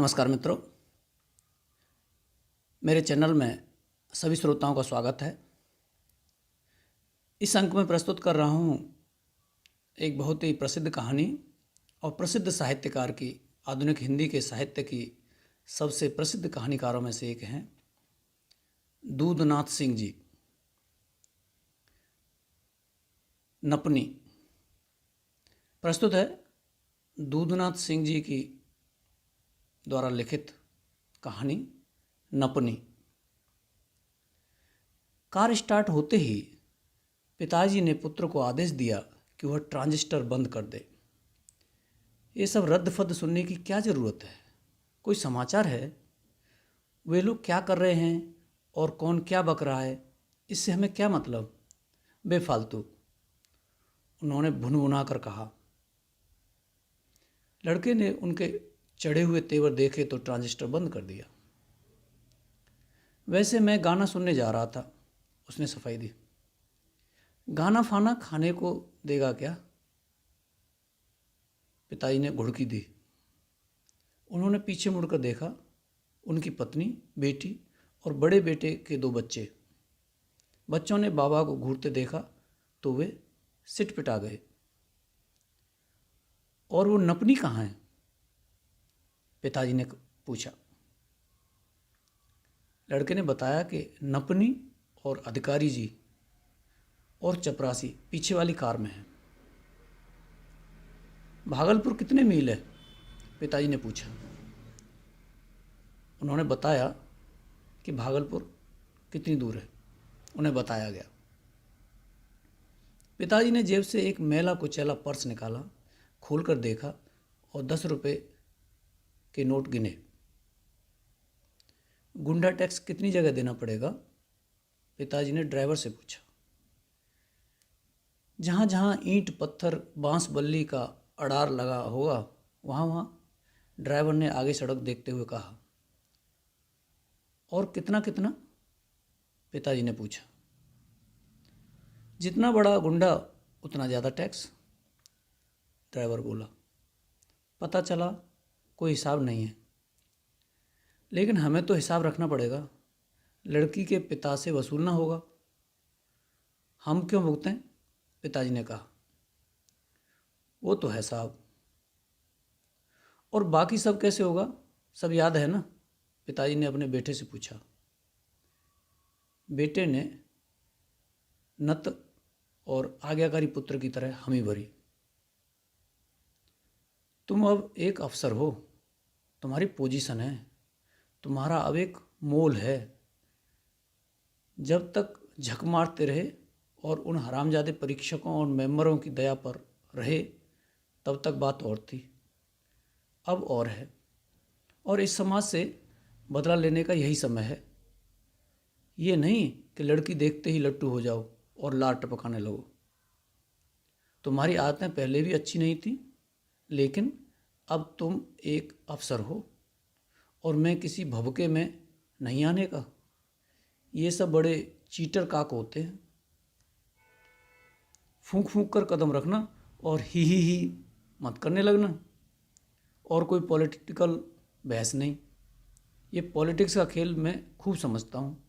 नमस्कार मित्रों, मेरे चैनल में सभी श्रोताओं का स्वागत है। इस अंक में प्रस्तुत कर रहा हूँ एक बहुत ही प्रसिद्ध कहानी और प्रसिद्ध साहित्यकार की, आधुनिक हिंदी के साहित्य की सबसे प्रसिद्ध कहानीकारों में से एक हैं दूधनाथ सिंह जी। नपनी प्रस्तुत है दूधनाथ सिंह जी की द्वारा लिखित कहानी नपनी। कार स्टार्ट होते ही पिताजी ने पुत्र को आदेश दिया कि वह ट्रांजिस्टर बंद कर दे। ये सब रद्द-फद्द सुनने की क्या ज़रूरत है? कोई समाचार है? वे लोग क्या कर रहे हैं और कौन क्या बक रहा है, इससे हमें क्या मतलब? बेफालतू, उन्होंने भुनभुना कर कहा। लड़के ने उनके चढ़े हुए तेवर देखे तो ट्रांजिस्टर बंद कर दिया। वैसे मैं गाना सुनने जा रहा था, उसने सफाई दी। गाना फाना खाने को देगा क्या? पिताजी ने घुड़की दी। उन्होंने पीछे मुड़कर देखा। उनकी पत्नी, बेटी और बड़े बेटे के 2 बच्चे। बच्चों ने बाबा को घूरते देखा तो वे सिटपिटा गए। और वो नपनी कहाँ है? पिताजी ने पूछा। लड़के ने बताया कि नपनी और अधिकारी जी और चपरासी पीछे वाली कार में है। भागलपुर कितने मील है? पिताजी ने पूछा। उन्होंने बताया कि भागलपुर कितनी दूर है, उन्हें बताया गया। पिताजी ने जेब से एक मैला कुचैला पर्स निकाला, खोलकर देखा और 10 रुपये के नोट गिने। गुंडा टैक्स कितनी जगह देना पड़ेगा? पिताजी ने ड्राइवर से पूछा। जहाँ जहाँ ईंट पत्थर बांस बल्ली का अड़ार लगा होगा वहाँ वहाँ, ड्राइवर ने आगे सड़क देखते हुए कहा। और कितना कितना? पिताजी ने पूछा। जितना बड़ा गुंडा उतना ज़्यादा टैक्स, ड्राइवर बोला। पता चला कोई हिसाब नहीं है, लेकिन हमें तो हिसाब रखना पड़ेगा। लड़की के पिता से वसूलना होगा। हम क्यों भुगतें? पिताजी ने कहा। वो तो है साहब। और बाकी सब कैसे होगा? सब याद है ना? पिताजी ने अपने बेटे से पूछा। बेटे ने नत और आज्ञाकारी पुत्र की तरह हामी भरी। तुम अब एक अफसर हो, तुम्हारी पोजीशन है, तुम्हारा अब एक मोल है। जब तक झक मारते रहे और उन हरामजादे परीक्षकों और मेंबरों की दया पर रहे तब तक बात और थी, अब और है। और इस समाज से बदला लेने का यही समय है। ये नहीं कि लड़की देखते ही लट्टू हो जाओ और लार टपकाने लगो। तुम्हारी आदतें पहले भी अच्छी नहीं थी, लेकिन अब तुम एक अफसर हो और मैं किसी भभके में नहीं आने का। ये सब बड़े चीटर काक होते हैं। फूंक फूंक कर कदम रखना और ही मत करने लगना। और कोई पॉलिटिकल बहस नहीं। ये पॉलिटिक्स का खेल मैं खूब समझता हूँ।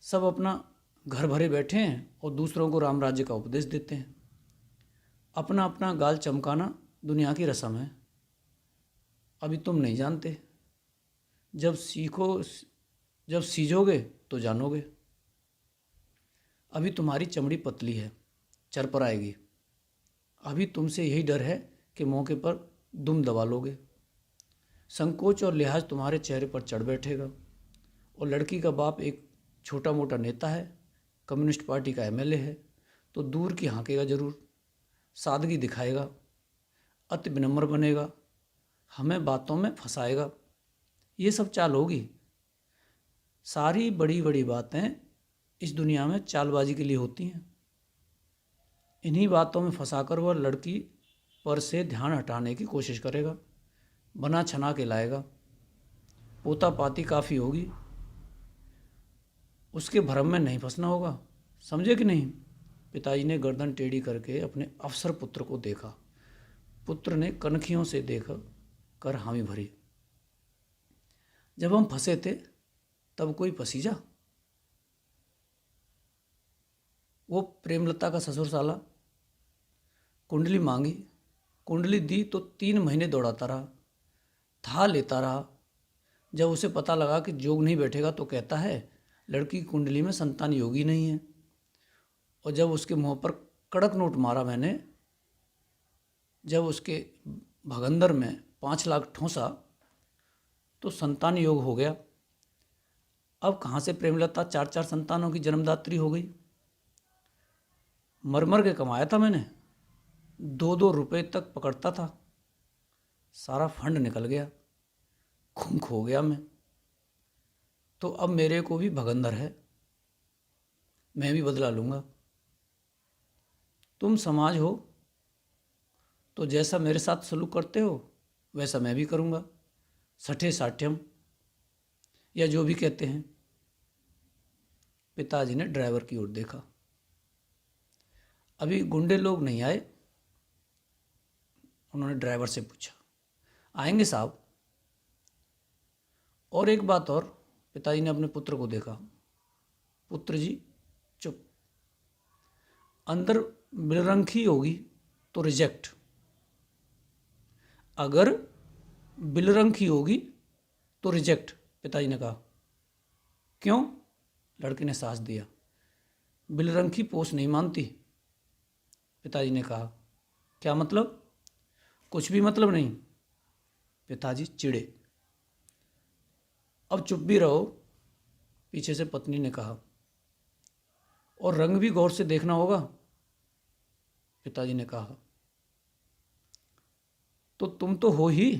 सब अपना घर भरे बैठे हैं और दूसरों को राम राज्य का उपदेश देते हैं। अपना अपना गाल चमकाना दुनिया की रस्म है। अभी तुम नहीं जानते, जब सींचोगे तो जानोगे। अभी तुम्हारी चमड़ी पतली है, चरपराएगी। अभी तुमसे यही डर है कि मौके पर दुम दबा लोगे। संकोच और लिहाज तुम्हारे चेहरे पर चढ़ बैठेगा। और लड़की का बाप एक छोटा मोटा नेता है, कम्युनिस्ट पार्टी का एमएलए है, तो दूर की हाँकेगा जरूर, सादगी दिखाएगा, अति विनम्र बनेगा, हमें बातों में फंसाएगा। ये सब चाल होगी। सारी बड़ी बड़ी बातें इस दुनिया में चालबाजी के लिए होती हैं। इन्हीं बातों में फंसाकर वह लड़की पर से ध्यान हटाने की कोशिश करेगा, बना छना के लाएगा। पोता पाती काफ़ी होगी, उसके भ्रम में नहीं फंसना होगा। समझे कि नहीं? पिताजी ने गर्दन टेढ़ी करके अपने अफसर पुत्र को देखा। पुत्र ने कनखियों से देखा कर हामी भरी। जब हम फंसे थे तब कोई पसीजा। वो प्रेमलता का ससुर साला। कुंडली मांगी, कुंडली दी तो 3 महीने दौड़ाता रहा, था लेता रहा। जब उसे पता लगा कि जोग नहीं बैठेगा तो कहता है लड़की की कुंडली में संतान योगी नहीं है। और जब उसके मुंह पर कड़क नोट मारा मैंने, जब उसके भगंदर में 5 लाख ठोंसा तो संतान योग हो गया। अब कहाँ से प्रेमलता 4-4 संतानों की जन्मदात्री हो गई। मर मर के कमाया था मैंने, 2-2 रुपए तक पकड़ता था। सारा फंड निकल गया, खून खो गया मैं। तो अब मेरे को भी भगंदर है, मैं भी बदला लूँगा। तुम समाज हो तो जैसा मेरे साथ सलूक करते हो वैसा मैं भी करूँगा। सठे साठ्यम या जो भी कहते हैं। पिताजी ने ड्राइवर की ओर देखा। अभी गुंडे लोग नहीं आए? उन्होंने ड्राइवर से पूछा। आएंगे साहब। और एक बात और, पिताजी ने अपने पुत्र को देखा। पुत्र जी चुप। अंदर बिलरंखी होगी तो रिजेक्ट, अगर बिलरंखी होगी तो रिजेक्ट, पिताजी ने कहा। क्यों? लड़के ने साहस दिया। बिलरंखी पोस नहीं मानती, पिताजी ने कहा। क्या मतलब? कुछ भी मतलब नहीं, पिताजी चिढ़े। अब चुप भी रहो, पीछे से पत्नी ने कहा। और रंग भी गौर से देखना होगा, पिताजी ने कहा। तो तुम तो हो ही,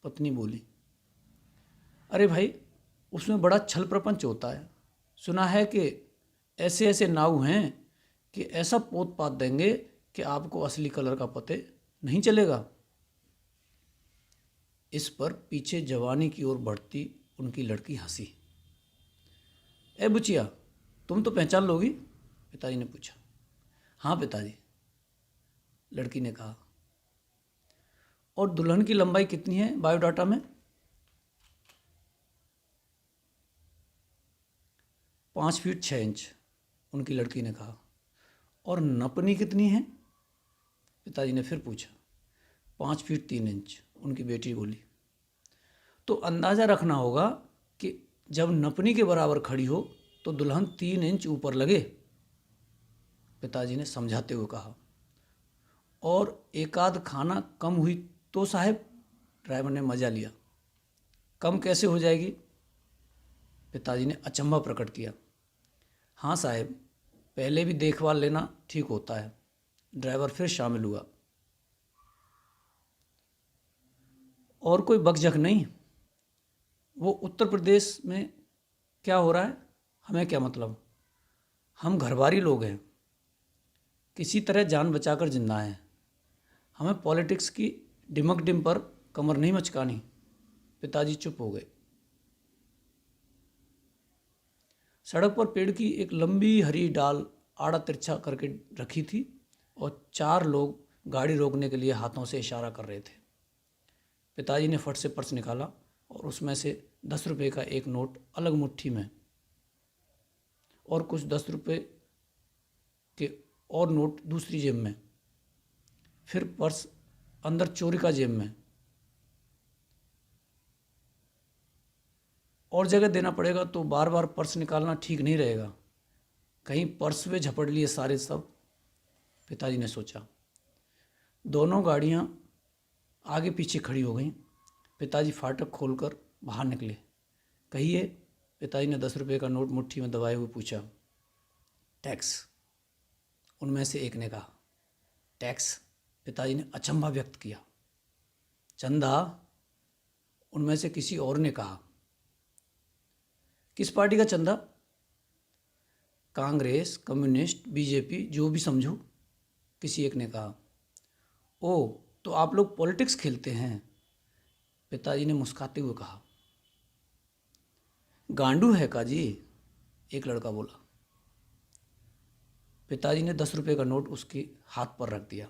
पत्नी बोली। अरे भाई, उसमें बड़ा छल प्रपंच होता है। सुना है कि ऐसे ऐसे नाव हैं कि ऐसा पोत पात देंगे कि आपको असली कलर का पते नहीं चलेगा। इस पर पीछे जवानी की ओर बढ़ती उनकी लड़की हंसी। ए बुचिया, तुम तो पहचान लोगी, पिताजी ने पूछा। हाँ पिताजी, लड़की ने कहा। और दुल्हन की लंबाई कितनी है बायोडाटा में? 5 फीट 6 इंच, उनकी लड़की ने कहा। और नपनी कितनी है? पिताजी ने फिर पूछा। 5 फीट 3 इंच, उनकी बेटी बोली। तो अंदाज़ा रखना होगा कि जब नपनी के बराबर खड़ी हो तो दुल्हन 3 इंच ऊपर लगे, पिताजी ने समझाते हुए कहा। और एकाध खाना कम हुई तो साहब? ड्राइवर ने मजा लिया। कम कैसे हो जाएगी? पिताजी ने अचंभा प्रकट किया। हाँ साहब, पहले भी देखभाल लेना ठीक होता है। ड्राइवर फिर शामिल हुआ। और कोई बकझक नहीं? वो उत्तर प्रदेश में क्या हो रहा है हमें क्या मतलब? हम घरबारी लोग हैं, किसी तरह जान बचाकर जिंदा हैं। हमें पॉलिटिक्स की डिमक डिम पर कमर नहीं मचकानी। पिताजी चुप हो गए। सड़क पर पेड़ की एक लंबी हरी डाल आड़ा तिरछा करके रखी थी और 4 लोग गाड़ी रोकने के लिए हाथों से इशारा कर रहे थे। पिताजी ने फट से पर्स निकाला और उसमें से 10 रुपये का एक नोट अलग मुट्ठी में और कुछ 10 रुपये के और नोट दूसरी जेब में, फिर पर्स अंदर चोरी का जेब में। और जगह देना पड़ेगा तो बार बार पर्स निकालना ठीक नहीं रहेगा, कहीं पर्स में झपट लिए सारे सब, पिताजी ने सोचा। दोनों गाड़ियाँ आगे पीछे खड़ी हो गईं। पिताजी फाटक खोलकर बाहर निकले। कहिए, पिताजी ने 10 रुपये का नोट मुट्ठी में दबाए हुए पूछा। टैक्स, उनमें से एक ने कहा। टैक्स, पिताजी ने अचंभा व्यक्त किया। चंदा, उनमें से किसी और ने कहा। किस पार्टी का चंदा? कांग्रेस, कम्युनिस्ट, बीजेपी, जो भी समझो, किसी एक ने कहा। ओ, तो आप लोग पॉलिटिक्स खेलते हैं, पिताजी ने मुस्कुराते हुए कहा। गांडू है का जी, एक लड़का बोला। पिताजी ने 10 रुपये का नोट उसके हाथ पर रख दिया।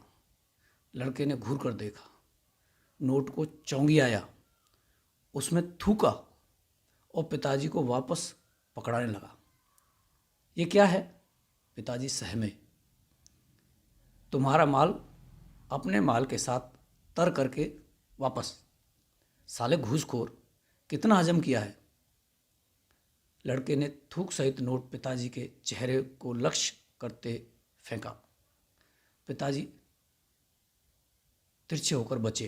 लड़के ने घूर कर देखा। नोट को चौंधियाया, उसमें थूका और पिताजी को वापस पकड़ाने लगा। ये क्या है? पिताजी सहमे। तुम्हारा माल अपने माल के साथ तर करके वापस। साले घूसखोर, कितना हजम किया है? लड़के ने थूक सहित नोट पिताजी के चेहरे को लक्ष्य करते फेंका। पिताजी तिरछे होकर बचे।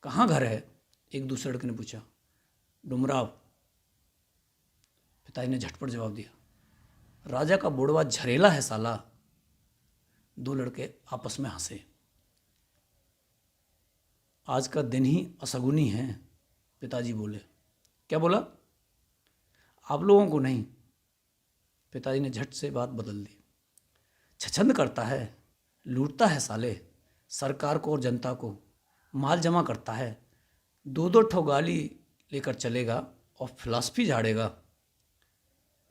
कहाँ घर है? एक दूसरे लड़के ने पूछा। डुमराव, पिताजी ने झटपट जवाब दिया। राजा का बुढ़वा झरेला है साला। दो लड़के आपस में हंसे। आज का दिन ही असगुनी है, पिताजी बोले। क्या बोला? आप लोगों को नहीं। पिताजी ने झट से बात बदल दी। छछंद करता है, लूटता है साले, सरकार को और जनता को, माल जमा करता है, दो दो ठो गाली लेकर चलेगा और फिलॉसफी झाड़ेगा।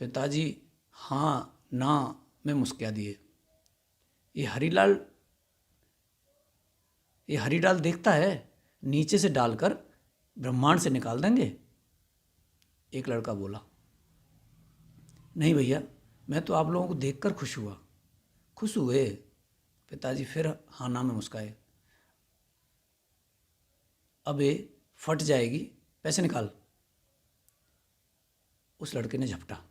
पिताजी हाँ ना में मुस्किया दिए। ये हरीलाल देखता है, नीचे से डालकर ब्रह्मांड से निकाल देंगे। एक लड़का बोला। नहीं भैया, मैं तो आप लोगों को देखकर खुश हुआ। खुश हुए? पिताजी फिर हाँ ना में मुस्काए। अबे फट जाएगी, पैसे निकाल। उस लड़के ने झपटा।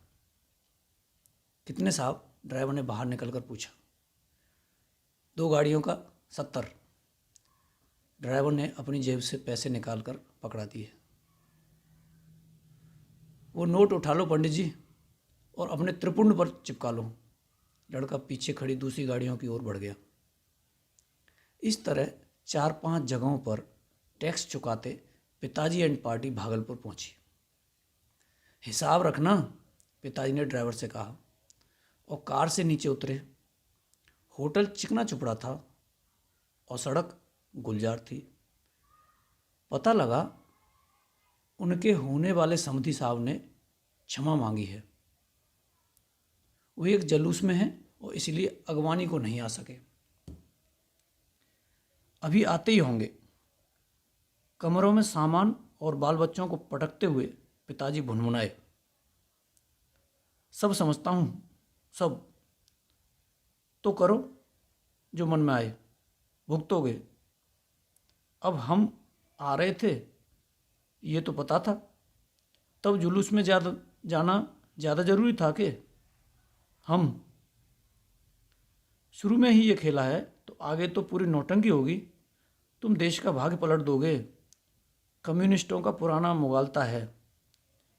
कितने साहब? ड्राइवर ने बाहर निकलकर पूछा। 2 गाड़ियों का 70। ड्राइवर ने अपनी जेब से पैसे निकालकर पकड़ा दिए। वो नोट उठा लो पंडित जी और अपने त्रिपुंड पर चिपका लो। लड़का पीछे खड़ी दूसरी गाड़ियों की ओर बढ़ गया। इस तरह 4-5 जगहों पर टैक्स चुकाते पिताजी एंड पार्टी भागलपुर पहुंची। हिसाब रखना, पिताजी ने ड्राइवर से कहा और कार से नीचे उतरे। होटल चिकना चुपड़ा था और सड़क गुलजार थी। पता लगा उनके होने वाले समधी साहब ने क्षमा मांगी है। वो एक जलूस में हैं और इसलिए अगवानी को नहीं आ सके। अभी आते ही होंगे। कमरों में सामान और बाल बच्चों को पटकते हुए पिताजी भुनभुनाए। सब समझता हूँ, सब। तो करो जो मन में आए, भुगतोगे। अब हम आ रहे थे ये तो पता था, तब जुलूस में जाना ज़्यादा ज़रूरी था कि हम शुरू में ही ये खेला है तो आगे तो पूरी नौटंकी होगी। तुम देश का भाग्य पलट दोगे। कम्युनिस्टों का पुराना मुगालता है,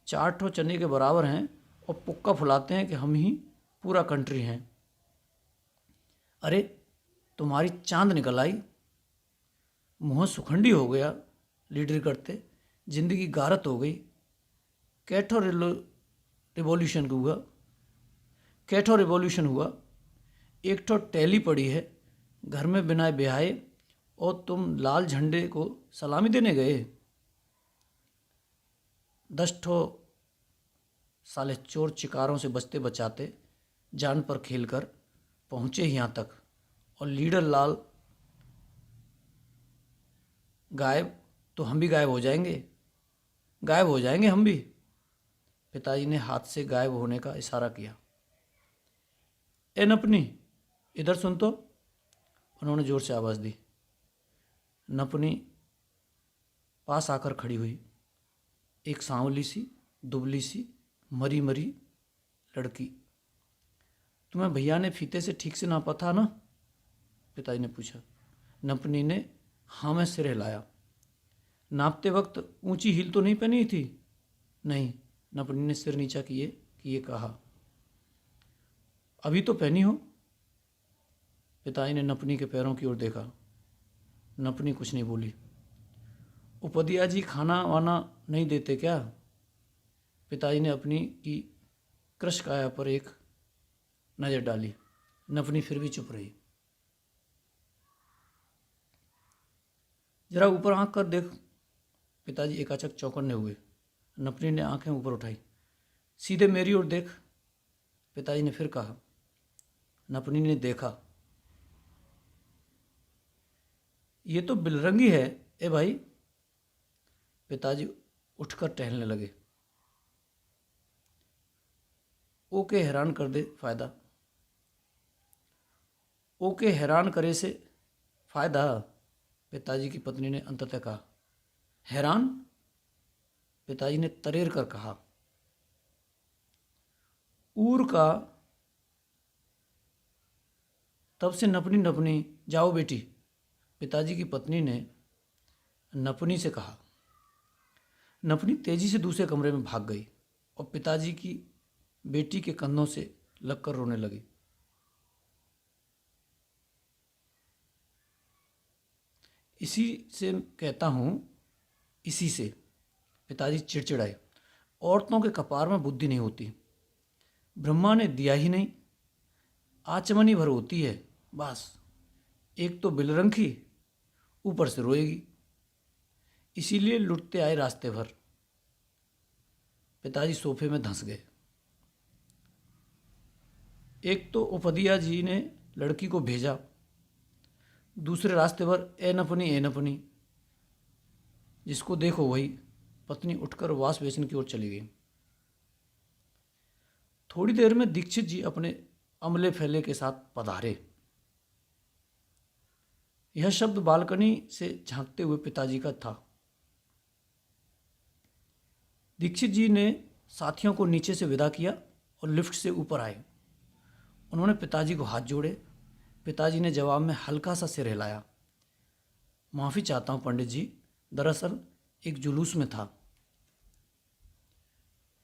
4 ठो चने के बराबर हैं और पुक्का फुलाते हैं कि हम ही पूरा कंट्री हैं। अरे तुम्हारी चांद निकल आई, मुँह सुखंडी हो गया लीडर करते, जिंदगी गारत हो गई। कैठो रिवॉल्यूशन हुआ, एक ठो टैली पड़ी है घर में बिना ब्याहे और तुम लाल झंडे को सलामी देने गए। 10 ठो साले चोर चिकारों से बचते बचाते जान पर खेलकर पहुँचे यहाँ तक और लीडर लाल गायब तो हम भी गायब हो जाएंगे हम भी। पिताजी ने हाथ से गायब होने का इशारा किया। ए नपनी, इधर सुन तो। उन्होंने जोर से आवाज़ दी। नपनी पास आकर खड़ी हुई। एक सांवली सी, दुबली सी, मरी मरी लड़की। तुम्हें भैया ने फीते से ठीक से नापा था ना? पिताजी ने पूछा। नपनी ने हाँ में सिर हिलाया। नापते वक्त ऊंची हील तो नहीं पहनी थी? नहीं, नपनी ने सिर नीचा किए कहा। अभी तो पहनी हो। पिताजी ने नपनी के पैरों की ओर देखा। नपनी कुछ नहीं बोली। उपदिया जी खाना वाना नहीं देते क्या? पिताजी ने अपनी की कृश काया पर एक नज़र डाली। नपनी फिर भी चुप रही। जरा ऊपर आंख कर देख। पिताजी एकाचक चौकन्ने हुए। नपनी ने आंखें ऊपर उठाई। सीधे मेरी ओर देख, पिताजी ने फिर कहा। नपनी ने देखा। ये तो बिलरंगी है ए भाई, पिताजी उठकर टहलने लगे। ओके हैरान कर दे फ़ायदा, ओके हैरान करे से फ़ायदा, पिताजी की पत्नी ने अंततः कहा। हैरान? पिताजी ने तरेर कर कहा। ऊर का तब से नपनी नपनी, जाओ बेटी, पिताजी की पत्नी ने नपनी से कहा। नपनी तेजी से दूसरे कमरे में भाग गई और पिताजी की बेटी के कंधों से लगकर रोने लगी। इसी से कहता हूँ, इसी से, पिताजी चिड़चिड़ाए। औरतों के कपार में बुद्धि नहीं होती, ब्रह्मा ने दिया ही नहीं, आचमनी भर होती है बस। एक तो बिलरंखी, ऊपर से रोएगी, इसीलिए लुटते आए रास्ते भर। पिताजी सोफे में धंस गए। एक तो उपदिया जी ने लड़की को भेजा, दूसरे रास्ते भर ए नपनी, जिसको देखो वही। पत्नी उठकर वास बेसिन की ओर चली गई। थोड़ी देर में दीक्षित जी अपने अमले फैले के साथ पधारे। यह शब्द बालकनी से झांकते हुए पिताजी का था। दीक्षित जी ने साथियों को नीचे से विदा किया और लिफ्ट से ऊपर आए। उन्होंने पिताजी को हाथ जोड़े। पिताजी ने जवाब में हल्का सा सिर हिलाया। माफ़ी चाहता हूँ पंडित जी, दरअसल एक जुलूस में था।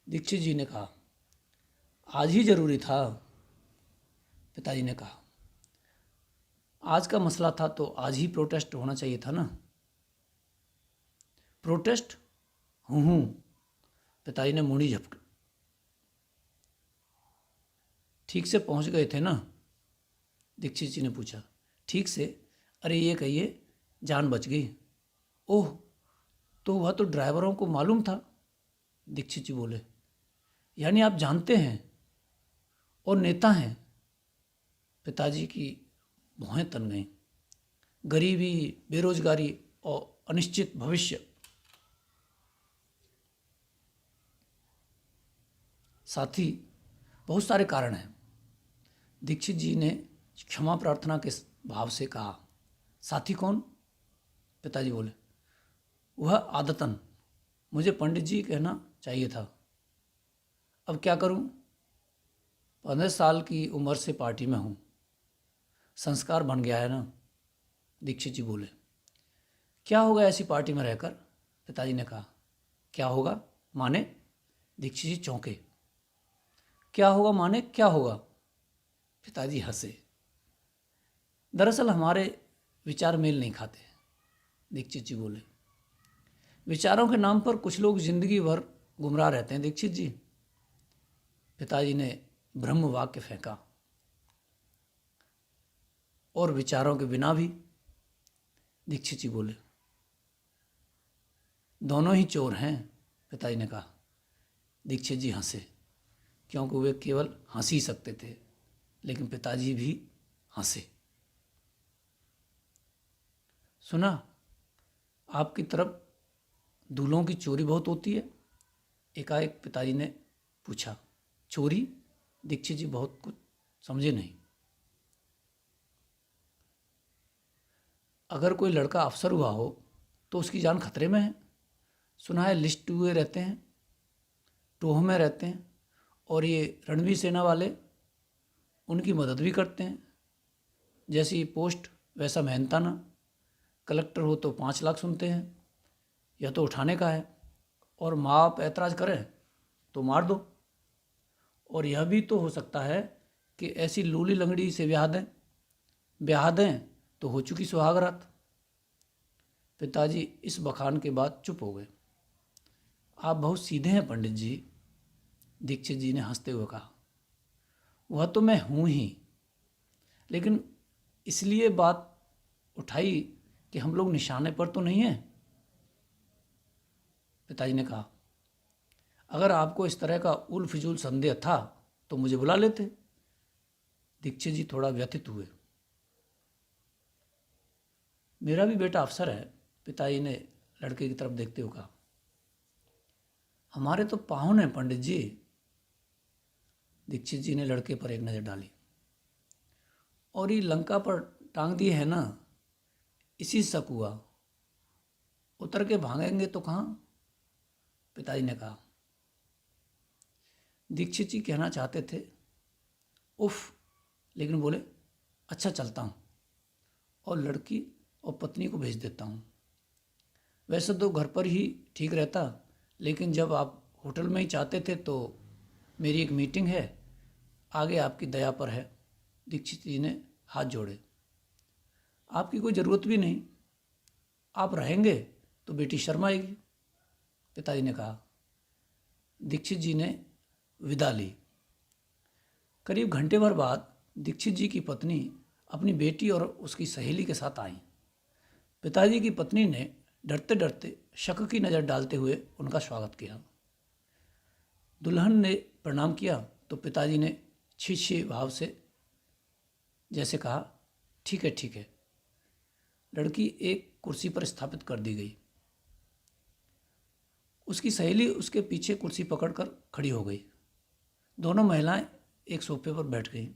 दीक्षित जी ने कहा। आज ही जरूरी था, पिताजी ने कहा। आज का मसला था तो आज ही प्रोटेस्ट होना चाहिए था ना। प्रोटेस्ट? हूँ, पिताजी ने मुड़ी झपकी। ठीक से पहुंच गए थे ना? दीक्षित जी ने पूछा। ठीक से? अरे ये कहिए, जान बच गई। ओह, तो वह तो ड्राइवरों को मालूम था, दीक्षित जी बोले। यानी आप जानते हैं और नेता हैं। पिताजी की भौहें तन गईं। गरीबी, बेरोजगारी और अनिश्चित भविष्य, साथ ही बहुत सारे कारण हैं। दीक्षित जी ने क्षमा प्रार्थना के भाव से कहा। साथी कौन? पिताजी बोले। वह आदतन मुझे पंडित जी कहना चाहिए था। अब क्या करूं? 15 साल की उम्र से पार्टी में हूं, संस्कार बन गया है ना, दीक्षित जी बोले। क्या होगा ऐसी पार्टी में रहकर? पिताजी ने कहा। क्या होगा माने? दीक्षित जी चौंके। क्या होगा माने क्या होगा? पिताजी हंसे। दरअसल हमारे विचार मेल नहीं खाते, दीक्षित जी बोले। विचारों के नाम पर कुछ लोग जिंदगी भर गुमराह रहते हैं दीक्षित जी, पिताजी ने ब्रह्म वाक्य फेंका। और विचारों के बिना भी, दीक्षित जी बोले। दोनों ही चोर हैं, पिताजी ने कहा। दीक्षित जी हंसे, क्योंकि वे केवल हंस ही सकते थे, लेकिन पिताजी भी हंसे। सुना, आपकी तरफ दूल्हों की चोरी बहुत होती है? एकाएक पिताजी ने पूछा। चोरी? दीक्षित जी बहुत कुछ समझे नहीं। अगर कोई लड़का अफसर हुआ हो तो उसकी जान खतरे में है। सुना है लिस्ट हुए रहते हैं, टोह में रहते हैं, और ये रणवीर सेना वाले उनकी मदद भी करते हैं। जैसी पोस्ट वैसा मेहनताना। कलेक्टर हो तो 5 लाख सुनते हैं। यह तो उठाने का है, और माँ बाप ऐतराज़ करें तो मार दो। और यह भी तो हो सकता है कि ऐसी लूली लंगड़ी से ब्याह दें तो हो चुकी सुहागरात। पिताजी इस बखान के बाद चुप हो गए। आप बहुत सीधे हैं पंडित जी, दीक्षित जी ने हंसते हुए कहा। वह तो मैं हूँ ही, लेकिन इसलिए बात उठाई कि हम लोग निशाने पर तो नहीं हैं, पिताजी ने कहा। अगर आपको इस तरह का उल फिजूल संदेह था तो मुझे बुला लेते। दीक्षित जी थोड़ा व्यथित हुए। मेरा भी बेटा अफसर है, पिताजी ने लड़के की तरफ देखते हुए कहा। हमारे तो पाहुन हैं पंडित जी। दीक्षित जी ने लड़के पर एक नज़र डाली। और ये लंका पर टांग दिए है ना, इसी से शक हुआ। उतर के भागेंगे तो कहाँ? पिताजी ने कहा। दीक्षित जी कहना चाहते थे उफ, लेकिन बोले अच्छा चलता हूँ और लड़की और पत्नी को भेज देता हूँ। वैसे तो घर पर ही ठीक रहता, लेकिन जब आप होटल में ही चाहते थे तो मेरी एक मीटिंग है, आगे आपकी दया पर है। दीक्षित जी ने हाथ जोड़े। आपकी कोई ज़रूरत भी नहीं, आप रहेंगे तो बेटी शर्मा आएगी, पिताजी ने कहा। दीक्षित जी ने विदा ली। करीब घंटे भर बाद दीक्षित जी की पत्नी अपनी बेटी और उसकी सहेली के साथ आई। पिताजी की पत्नी ने डरते डरते शक की नज़र डालते हुए उनका स्वागत किया। दुल्हन ने प्रणाम किया तो पिताजी ने छी भाव से जैसे कहा, ठीक है ठीक है। लड़की एक कुर्सी पर स्थापित कर दी गई। उसकी सहेली उसके पीछे कुर्सी पकड़कर खड़ी हो गई। दोनों महिलाएं एक सोफे पर बैठ गईं।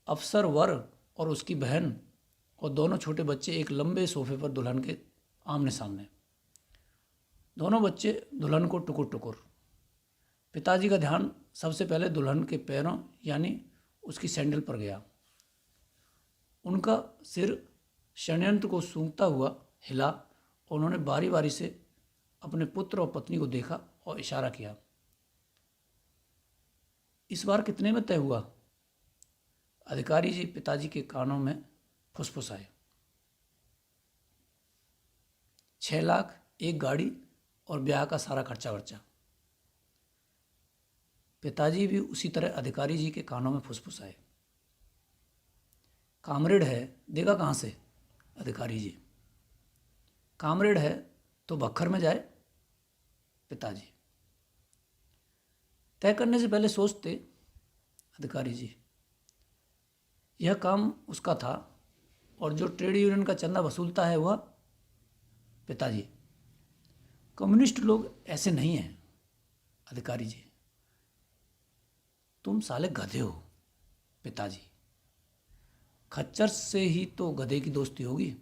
अफसर वर और उसकी बहन और दोनों छोटे बच्चे एक लंबे सोफे पर दुल्हन के आमने सामने। दोनों बच्चे दुल्हन को टुकुर टुकुर। पिताजी का ध्यान सबसे पहले दुल्हन के पैरों यानी उसकी सैंडल पर गया। उनका सिर षड्यंत्र को सूंघता हुआ हिला और उन्होंने बारी बारी से अपने पुत्र और पत्नी को देखा और इशारा किया। इस बार कितने में तय हुआ? अधिकारी जी पिताजी के कानों में फुसफुसाए। 6 लाख, एक गाड़ी और ब्याह का सारा खर्चा वर्चा। पिताजी भी उसी तरह अधिकारी जी के कानों में फुसफुसाए। कामरेड है, देगा कहाँ से? अधिकारी जी। कामरेड है तो बखर में जाए, पिताजी। तय करने से पहले सोचते, अधिकारी जी। यह काम उसका था और जो ट्रेड यूनियन का चंदा वसूलता है वह, पिताजी। कम्युनिस्ट लोग ऐसे नहीं हैं, अधिकारी जी। तुम साले गधे हो, पिताजी। खच्चर से ही तो गधे की दोस्ती होगी,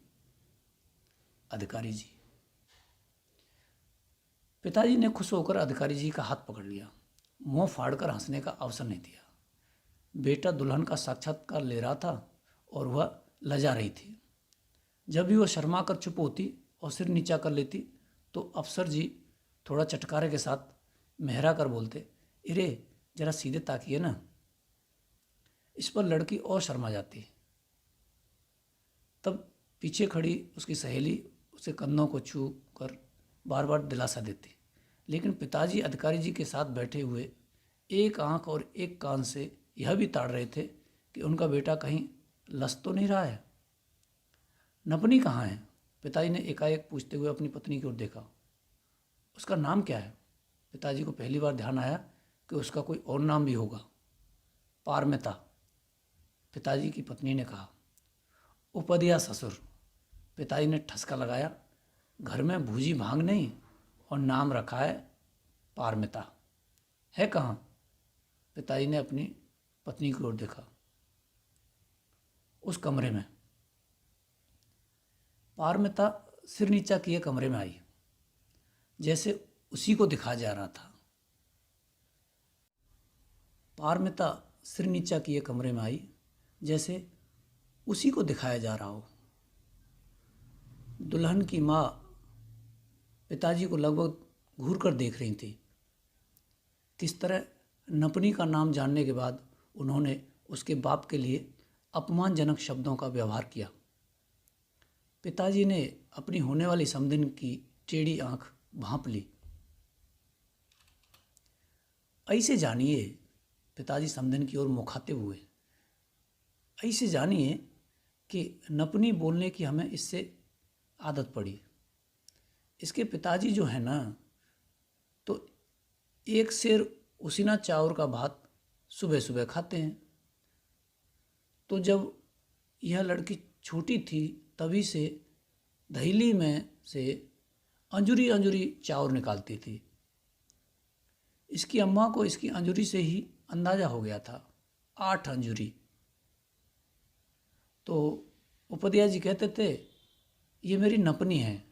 अधिकारी जी। पिताजी ने खुश होकर अधिकारी जी का हाथ पकड़ लिया, मुंह फाड़कर हंसने का अवसर नहीं दिया। बेटा दुल्हन का साक्षात्कार ले रहा था और वह लजा रही थी। जब भी वह शर्मा कर चुप होती और सिर नीचा कर लेती तो अफसर जी थोड़ा चटकारे के साथ मेहरा कर बोलते, अरे जरा सीधे ताकिए ना। इस पर लड़की और शर्मा जाती। तब पीछे खड़ी उसकी सहेली उसे कंधों को छू कर बार बार दिलासा देती, लेकिन पिताजी अधिकारी जी के साथ बैठे हुए एक आंख और एक कान से यह भी ताड़ रहे थे कि उनका बेटा कहीं लस तो नहीं रहा है। नपनी कहाँ है? पिताजी ने एकाएक पूछते हुए अपनी पत्नी की ओर देखा। उसका नाम क्या है? पिताजी को पहली बार ध्यान आया कि उसका कोई और नाम भी होगा। पारमिता, पिताजी की पत्नी ने कहा। उपदिया ससुर, पिताजी ने ठसका लगाया। घर में भूजी भांग नहीं और नाम रखा है पारमिता। है कहाँ? पिताजी ने अपनी पत्नी की ओर देखा। उस कमरे में। पारमिता सिर नीचा किए कमरे में आई, जैसे उसी को दिखाया जा रहा था। पारमिता सिर नीचा किए कमरे में आई, जैसे उसी को दिखाया जा रहा हो। दुल्हन की माँ पिताजी को लगभग घूर कर देख रही थी। किस तरह नपनी का नाम जानने के बाद उन्होंने उसके बाप के लिए अपमानजनक शब्दों का व्यवहार किया। पिताजी ने अपनी होने वाली समधिन की टेढ़ी आंख भांप ली। ऐसे जानिए, पिताजी समधिन की ओर मुखातिब हुए, ऐसे जानिए कि नपनी बोलने की हमें इससे आदत पड़ी। इसके पिताजी जो है ना, तो एक सेर उसीना चावल का भात सुबह सुबह खाते हैं। तो जब यह लड़की छोटी थी तभी से दहीली में से अंजुरी अंजुरी चाउर निकालती थी। इसकी अम्मा को इसकी अंजुरी से ही अंदाज़ा हो गया था, 8 अंजुरी। तो उपदिया जी कहते थे, ये मेरी नपनी है,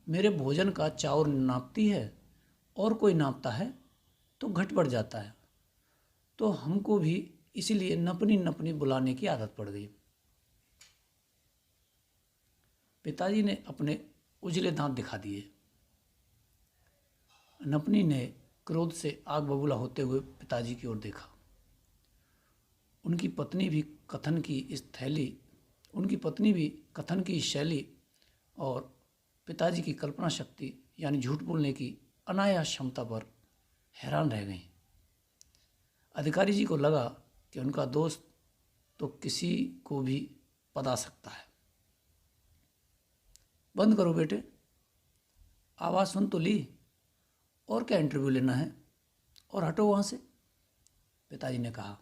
मेरे भोजन का चाउर नापती है, और कोई नापता है तो घट बढ़ जाता है। तो हमको भी इसीलिए नपनी नपनी बुलाने की आदत पड़ गई। पिताजी ने अपने उजले दांत दिखा दिए। नपनी ने क्रोध से आग बबूला होते हुए पिताजी की ओर देखा। उनकी पत्नी भी कथन की शैली और पिताजी की कल्पना शक्ति यानी झूठ बोलने की अनायास क्षमता पर हैरान रह गईं। अधिकारी जी को लगा कि उनका दोस्त तो किसी को भी पदा सकता है। बंद करो बेटे, आवाज़ सुन तो ली, और क्या इंटरव्यू लेना है, और हटो वहाँ से, पिताजी ने कहा।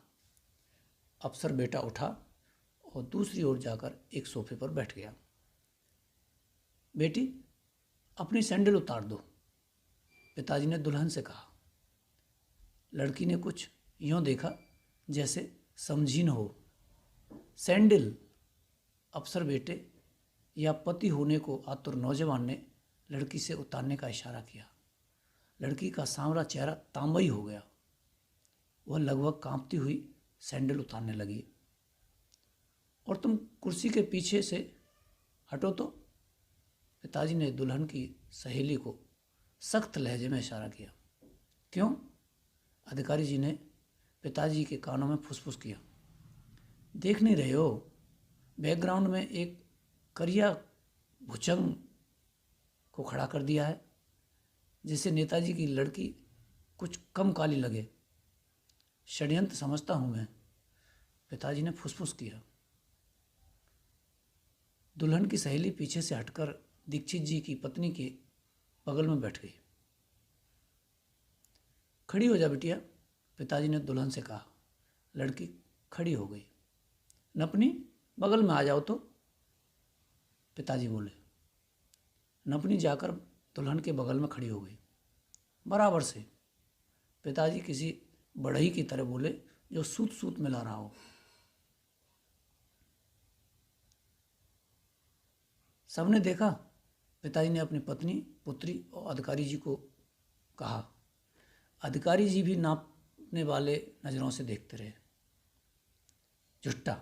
अफसर बेटा उठा और दूसरी ओर जाकर एक सोफे पर बैठ गया। बेटी, अपनी सैंडल उतार दो, पिताजी ने दुल्हन से कहा। लड़की ने कुछ यूँ देखा जैसे समझी न हो। सैंडल, अफसर बेटे या पति होने को आतुर नौजवान ने लड़की से उतारने का इशारा किया। लड़की का सांवरा चेहरा तांबई हो गया। वह लगभग कांपती हुई सैंडल उतारने लगी। और तुम कुर्सी के पीछे से हटो तो, पिताजी ने दुल्हन की सहेली को सख्त लहजे में इशारा किया। क्यों? अधिकारी जी ने पिताजी के कानों में फुसफुस किया। देख नहीं रहे हो, बैकग्राउंड में एक करिया भुजंग को खड़ा कर दिया है, जिससे नेताजी की लड़की कुछ कम काली लगे। षड्यंत्र समझता हूँ मैं, पिताजी ने फुसफुस किया। दुल्हन की सहेली पीछे से हटकर दीक्षित जी की पत्नी के बगल में बैठ गई। खड़ी हो जा बिटिया, पिताजी ने दुल्हन से कहा। लड़की खड़ी हो गई। नपनी, बगल में आ जाओ तो, पिताजी बोले। नपनी जाकर दुल्हन के बगल में खड़ी हो गई, बराबर से। पिताजी किसी बढ़ई की तरह बोले जो सूत सूत मिला रहा हो। सबने देखा, पिताजी ने अपनी पत्नी, पुत्री और अधिकारी जी को कहा। अधिकारी जी भी नापने वाले नज़रों से देखते रहे। झुट्टा,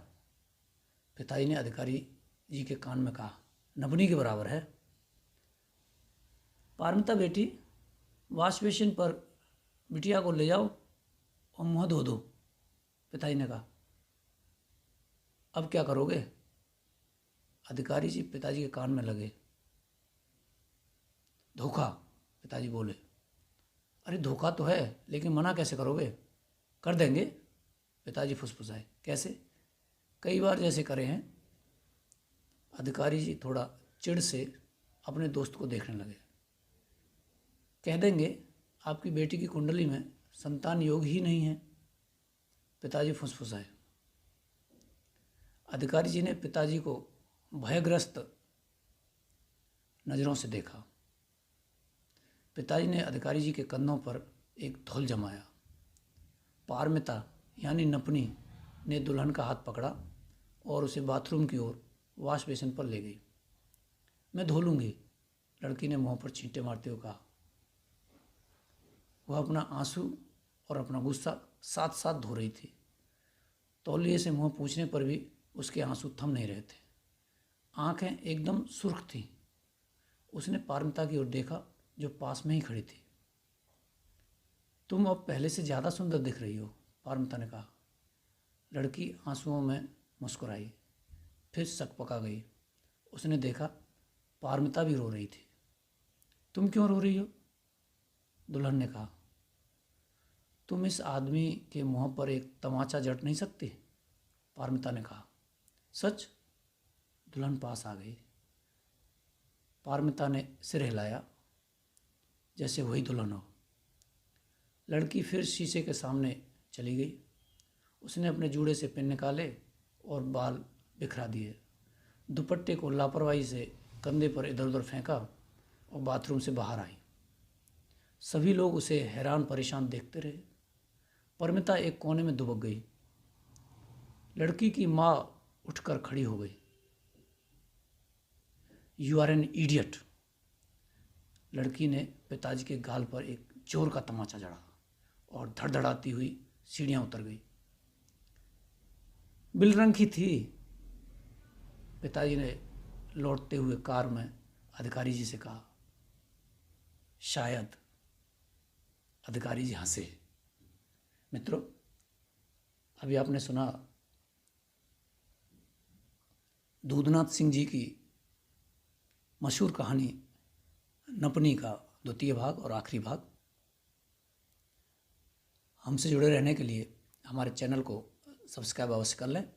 पिताजी ने अधिकारी जी के कान में कहा। नपनी के बराबर है। पारमिता बेटी, वॉश बेसिन पर बिटिया को ले जाओ और मुँह धो दो, पिताजी ने कहा। अब क्या करोगे? अधिकारी जी पिताजी के कान में लगे। धोखा, पिताजी बोले। अरे धोखा तो है, लेकिन मना कैसे करोगे? कर देंगे, पिताजी फुसफुसाए। कैसे? कई बार जैसे करे हैं। अधिकारी जी थोड़ा चिढ़ से अपने दोस्त को देखने लगे। कह देंगे आपकी बेटी की कुंडली में संतान योग ही नहीं है, पिताजी फुसफुसाए। अधिकारी जी ने पिताजी को भयग्रस्त नज़रों से देखा। पिताजी ने अधिकारी जी के कंधों पर एक धौल जमाया। पारमिता यानी नपनी ने दुल्हन का हाथ पकड़ा और उसे बाथरूम की ओर वॉश बेसिन पर ले गई। मैं धो लूँगी, लड़की ने मुँह पर छींटे मारते हुए कहा। वह अपना आंसू और अपना गुस्सा साथ साथ धो रही थी। तौलिए से मुँह पूछने पर भी उसके आंसू थम नहीं रहे थे। आंखें एकदम सुर्ख थीं। उसने पारमिता की ओर देखा जो पास में ही खड़ी थी। तुम अब पहले से ज़्यादा सुंदर दिख रही हो, पारमिता ने कहा। लड़की आंसुओं में मुस्कुराई, फिर सकपका गई। उसने देखा पारमिता भी रो रही थी। तुम क्यों रो रही हो? दुल्हन ने कहा। तुम इस आदमी के मुंह पर एक तमाचा जट नहीं सकती, पारमिता ने कहा। सच? दुल्हन पास आ गई। पारमिता ने सिर हिलाया जैसे वही दुल्हन हो। लड़की फिर शीशे के सामने चली गई। उसने अपने जूड़े से पिन निकाले और बाल बिखरा दिए। दुपट्टे को लापरवाही से कंधे पर इधर उधर फेंका और बाथरूम से बाहर आई। सभी लोग उसे हैरान परेशान देखते रहे। परमिता एक कोने में दुबक गई। लड़की की माँ उठकर खड़ी हो गई। You are an idiot. लड़की ने पिताजी के गाल पर एक जोर का तमाचा जड़ा और धड़धड़ाती हुई सीढ़ियां उतर गई। बिल रंग की थी। पिताजी ने लौटते हुए कार में अधिकारी जी से कहा। शायद। अधिकारी जी हंसे। मित्रों, अभी आपने सुना दूधनाथ सिंह जी की मशहूर कहानी नपनी का द्वितीय भाग और आखिरी भाग। हमसे जुड़े रहने के लिए हमारे चैनल को सब्सक्राइब अवश्य कर लें।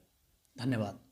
धन्यवाद।